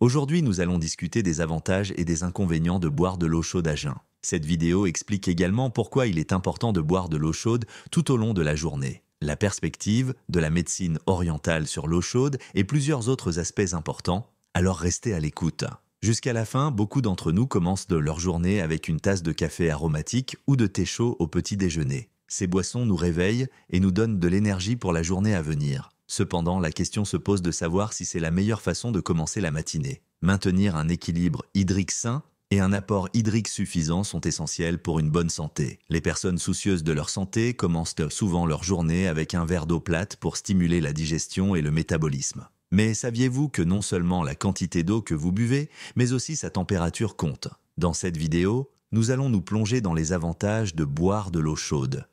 Aujourd'hui, nous allons discuter des avantages et des inconvénients de boire de l'eau chaude à jeun. Cette vidéo explique également pourquoi il est important de boire de l'eau chaude tout au long de la journée, la perspective de la médecine orientale sur l'eau chaude et plusieurs autres aspects importants, alors restez à l'écoute. Jusqu'à la fin, beaucoup d'entre nous commencent leur journée avec une tasse de café aromatique ou de thé chaud au petit déjeuner. Ces boissons nous réveillent et nous donnent de l'énergie pour la journée à venir. Cependant, la question se pose de savoir si c'est la meilleure façon de commencer la matinée. Maintenir un équilibre hydrique sain et un apport hydrique suffisant sont essentiels pour une bonne santé. Les personnes soucieuses de leur santé commencent souvent leur journée avec un verre d'eau plate pour stimuler la digestion et le métabolisme. Mais saviez-vous que non seulement la quantité d'eau que vous buvez, mais aussi sa température compte? Dans cette vidéo, nous allons nous plonger dans les avantages de boire de l'eau chaude.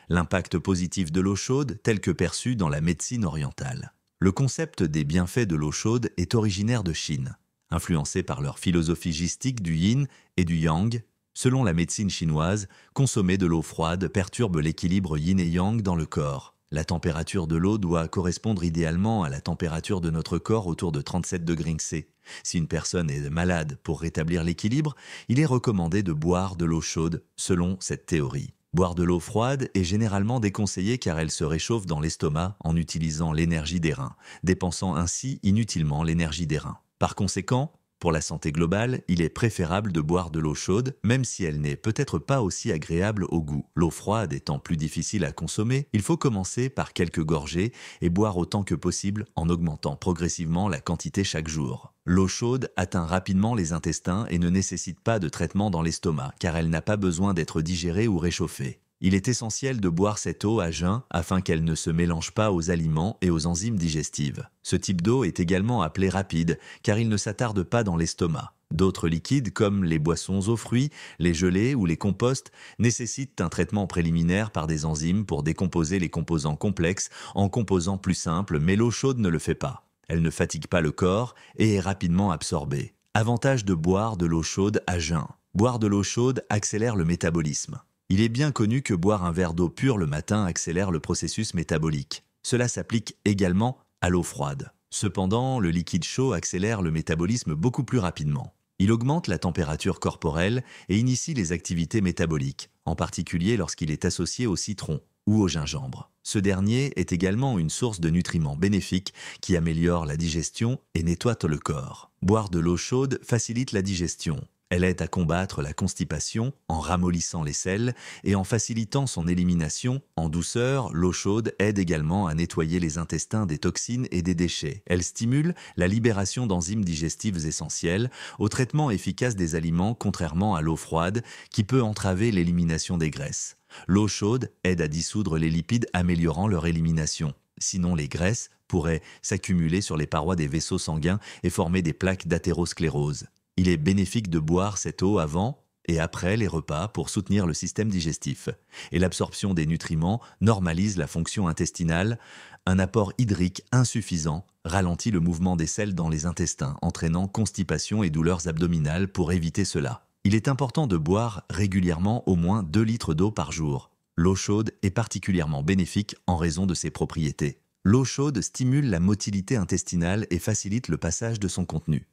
L'impact positif de l'eau chaude tel que perçu dans la médecine orientale. Le concept des bienfaits de l'eau chaude est originaire de Chine. Influencé par leur philosophie gistique du yin et du yang, selon la médecine chinoise, consommer de l'eau froide perturbe l'équilibre yin et yang dans le corps. La température de l'eau doit correspondre idéalement à la température de notre corps autour de 37 degrés C. Si une personne est malade, pour rétablir l'équilibre, il est recommandé de boire de l'eau chaude selon cette théorie. Boire de l'eau froide est généralement déconseillé car elle se réchauffe dans l'estomac en utilisant l'énergie des reins, dépensant ainsi inutilement l'énergie des reins. Par conséquent, pour la santé globale, il est préférable de boire de l'eau chaude, même si elle n'est peut-être pas aussi agréable au goût. L'eau froide étant plus difficile à consommer, il faut commencer par quelques gorgées et boire autant que possible en augmentant progressivement la quantité chaque jour. L'eau chaude atteint rapidement les intestins et ne nécessite pas de traitement dans l'estomac, car elle n'a pas besoin d'être digérée ou réchauffée. Il est essentiel de boire cette eau à jeun afin qu'elle ne se mélange pas aux aliments et aux enzymes digestives. Ce type d'eau est également appelé rapide car il ne s'attarde pas dans l'estomac. D'autres liquides comme les boissons aux fruits, les gelées ou les composts nécessitent un traitement préliminaire par des enzymes pour décomposer les composants complexes en composants plus simples, mais l'eau chaude ne le fait pas. Elle ne fatigue pas le corps et est rapidement absorbée. Avantage de boire de l'eau chaude à jeun. Boire de l'eau chaude accélère le métabolisme. Il est bien connu que boire un verre d'eau pure le matin accélère le processus métabolique. Cela s'applique également à l'eau froide. Cependant, le liquide chaud accélère le métabolisme beaucoup plus rapidement. Il augmente la température corporelle et initie les activités métaboliques, en particulier lorsqu'il est associé au citron ou au gingembre. Ce dernier est également une source de nutriments bénéfiques qui améliorent la digestion et nettoient le corps. Boire de l'eau chaude facilite la digestion. Elle aide à combattre la constipation en ramollissant les selles et en facilitant son élimination en douceur. L'eau chaude aide également à nettoyer les intestins des toxines et des déchets. Elle stimule la libération d'enzymes digestives essentielles au traitement efficace des aliments, contrairement à l'eau froide qui peut entraver l'élimination des graisses. L'eau chaude aide à dissoudre les lipides, améliorant leur élimination. Sinon, les graisses pourraient s'accumuler sur les parois des vaisseaux sanguins et former des plaques d'athérosclérose. Il est bénéfique de boire cette eau avant et après les repas pour soutenir le système digestif. Et l'absorption des nutriments normalise la fonction intestinale. Un apport hydrique insuffisant ralentit le mouvement des selles dans les intestins, entraînant constipation et douleurs abdominales. Pour éviter cela, il est important de boire régulièrement au moins 2 litres d'eau par jour. L'eau chaude est particulièrement bénéfique en raison de ses propriétés. L'eau chaude stimule la motilité intestinale et facilite le passage de son contenu.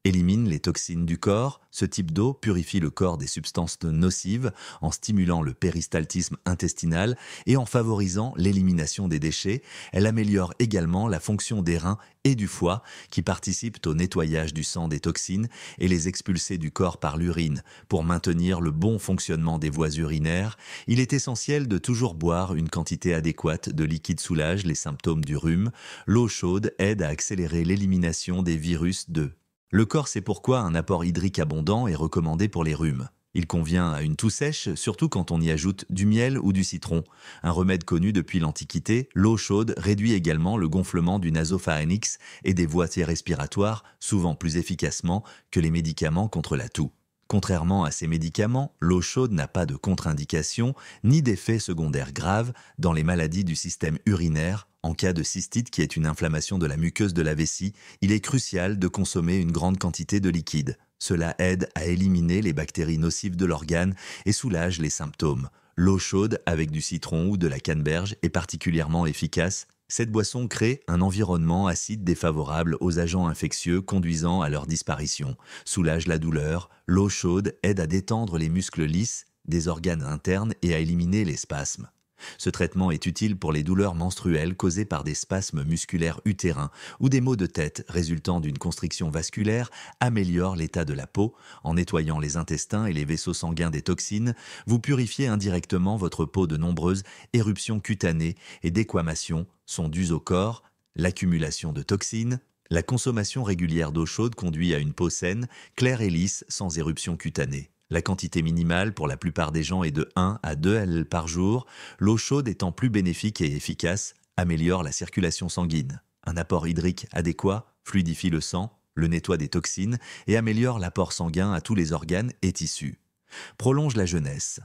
Élimine les toxines du corps. Ce type d'eau purifie le corps des substances nocives en stimulant le péristaltisme intestinal et en favorisant l'élimination des déchets. Elle améliore également la fonction des reins et du foie qui participent au nettoyage du sang des toxines et les expulser du corps par l'urine. Pour maintenir le bon fonctionnement des voies urinaires, il est essentiel de toujours boire une quantité adéquate de liquide soulage les symptômes du rhume. L'eau chaude aide à accélérer l'élimination des virus de Le corps sait pourquoi un apport hydrique abondant est recommandé pour les rhumes. Il convient à une toux sèche, surtout quand on y ajoute du miel ou du citron. Un remède connu depuis l'Antiquité, l'eau chaude réduit également le gonflement du nasopharynx et des voies respiratoires, souvent plus efficacement que les médicaments contre la toux. Contrairement à ces médicaments, l'eau chaude n'a pas de contre-indication ni d'effets secondaires graves dans les maladies du système urinaire. En cas de cystite qui est une inflammation de la muqueuse de la vessie, il est crucial de consommer une grande quantité de liquide. Cela aide à éliminer les bactéries nocives de l'organe et soulage les symptômes. L'eau chaude avec du citron ou de la canneberge est particulièrement efficace Cette boisson crée un environnement acide défavorable aux agents infectieux conduisant à leur disparition, soulage la douleur, l'eau chaude aide à détendre les muscles lisses des organes internes et à éliminer les spasmes. Ce traitement est utile pour les douleurs menstruelles causées par des spasmes musculaires utérins ou des maux de tête résultant d'une constriction vasculaire, améliore l'état de la peau. En nettoyant les intestins et les vaisseaux sanguins des toxines, vous purifiez indirectement votre peau. De nombreuses éruptions cutanées et déquamations sont dues au corps, l'accumulation de toxines. La consommation régulière d'eau chaude conduit à une peau saine, claire et lisse sans éruption cutanée. La quantité minimale pour la plupart des gens est de 1 à 2 ml par jour, l'eau chaude étant plus bénéfique et efficace, améliore la circulation sanguine. Un apport hydrique adéquat fluidifie le sang, le nettoie des toxines et améliore l'apport sanguin à tous les organes et tissus. Prolonge la jeunesse.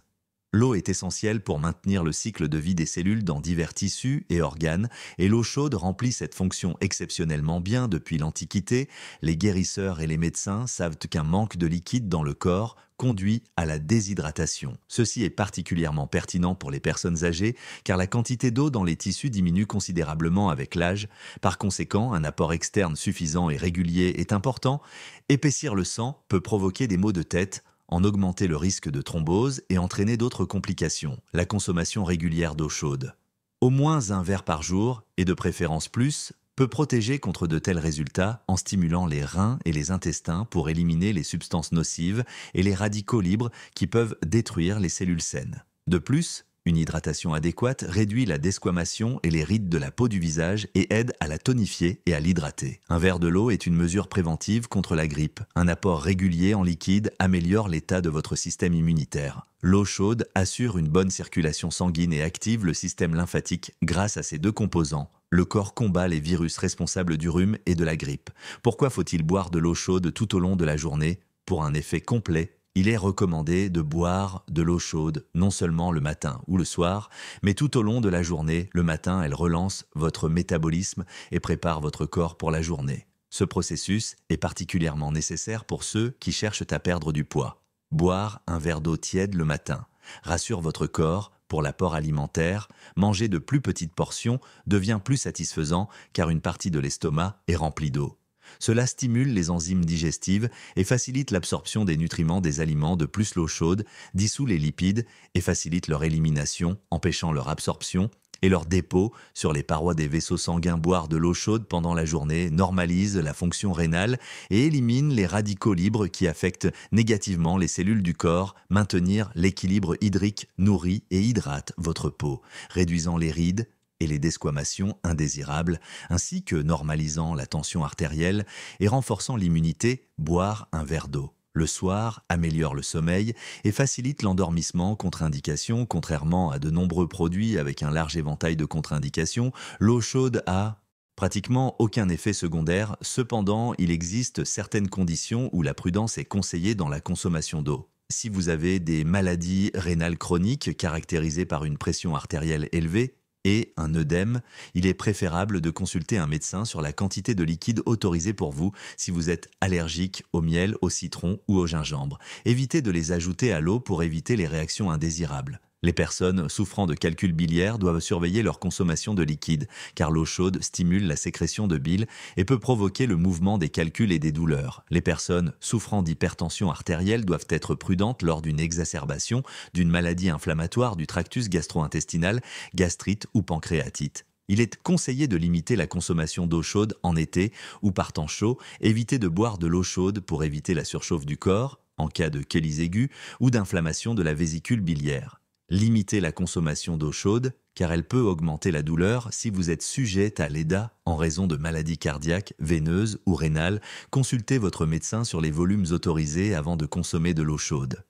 L'eau est essentielle pour maintenir le cycle de vie des cellules dans divers tissus et organes, et l'eau chaude remplit cette fonction exceptionnellement bien depuis l'Antiquité. Les guérisseurs et les médecins savent qu'un manque de liquide dans le corps conduit à la déshydratation. Ceci est particulièrement pertinent pour les personnes âgées, car la quantité d'eau dans les tissus diminue considérablement avec l'âge. Par conséquent, un apport externe suffisant et régulier est important. Épaissir le sang peut provoquer des maux de tête, en augmenter le risque de thrombose et entraîner d'autres complications. La consommation régulière d'eau chaude, au moins un verre par jour, et de préférence plus, peut protéger contre de tels résultats en stimulant les reins et les intestins pour éliminer les substances nocives et les radicaux libres qui peuvent détruire les cellules saines. De plus, une hydratation adéquate réduit la desquamation et les rides de la peau du visage et aide à la tonifier et à l'hydrater. Un verre de l'eau est une mesure préventive contre la grippe. Un apport régulier en liquide améliore l'état de votre système immunitaire. L'eau chaude assure une bonne circulation sanguine et active le système lymphatique grâce à ces deux composants. Le corps combat les virus responsables du rhume et de la grippe. Pourquoi faut-il boire de l'eau chaude tout au long de la journée? Pour un effet complet, il est recommandé de boire de l'eau chaude, non seulement le matin ou le soir, mais tout au long de la journée. Le matin, elle relance votre métabolisme et prépare votre corps pour la journée. Ce processus est particulièrement nécessaire pour ceux qui cherchent à perdre du poids. Boire un verre d'eau tiède le matin rassure votre corps pour l'apport alimentaire. Manger de plus petites portions devient plus satisfaisant car une partie de l'estomac est remplie d'eau. Cela stimule les enzymes digestives et facilite l'absorption des nutriments des aliments. De plus, l'eau chaude dissout les lipides et facilite leur élimination, empêchant leur absorption et leur dépôt sur les parois des vaisseaux sanguins. Boire de l'eau chaude pendant la journée normalise la fonction rénale et élimine les radicaux libres qui affectent négativement les cellules du corps. Maintenir l'équilibre hydrique nourrit et hydrate votre peau, réduisant les rides et les desquamations indésirables, ainsi que normalisant la tension artérielle et renforçant l'immunité. Boire un verre d'eau le soir améliore le sommeil et facilite l'endormissement. Contre-indications. Contrairement à de nombreux produits avec un large éventail de contre-indications, l'eau chaude a pratiquement aucun effet secondaire. Cependant, il existe certaines conditions où la prudence est conseillée dans la consommation d'eau. Si vous avez des maladies rénales chroniques caractérisées par une pression artérielle élevée et un œdème, il est préférable de consulter un médecin sur la quantité de liquide autorisée pour vous. Si vous êtes allergique au miel, au citron ou au gingembre, évitez de les ajouter à l'eau pour éviter les réactions indésirables. Les personnes souffrant de calcul biliaire doivent surveiller leur consommation de liquide, car l'eau chaude stimule la sécrétion de bile et peut provoquer le mouvement des calculs et des douleurs. Les personnes souffrant d'hypertension artérielle doivent être prudentes lors d'une exacerbation d'une maladie inflammatoire du tractus gastro-intestinal, gastrite ou pancréatite. Il est conseillé de limiter la consommation d'eau chaude en été ou par temps chaud. Évitez de boire de l'eau chaude pour éviter la surchauffe du corps, en cas de chélice aiguë ou d'inflammation de la vésicule biliaire. Limitez la consommation d'eau chaude, car elle peut augmenter la douleur si vous êtes sujette à l'EDA en raison de maladies cardiaques, veineuses ou rénales. Consultez votre médecin sur les volumes autorisés avant de consommer de l'eau chaude.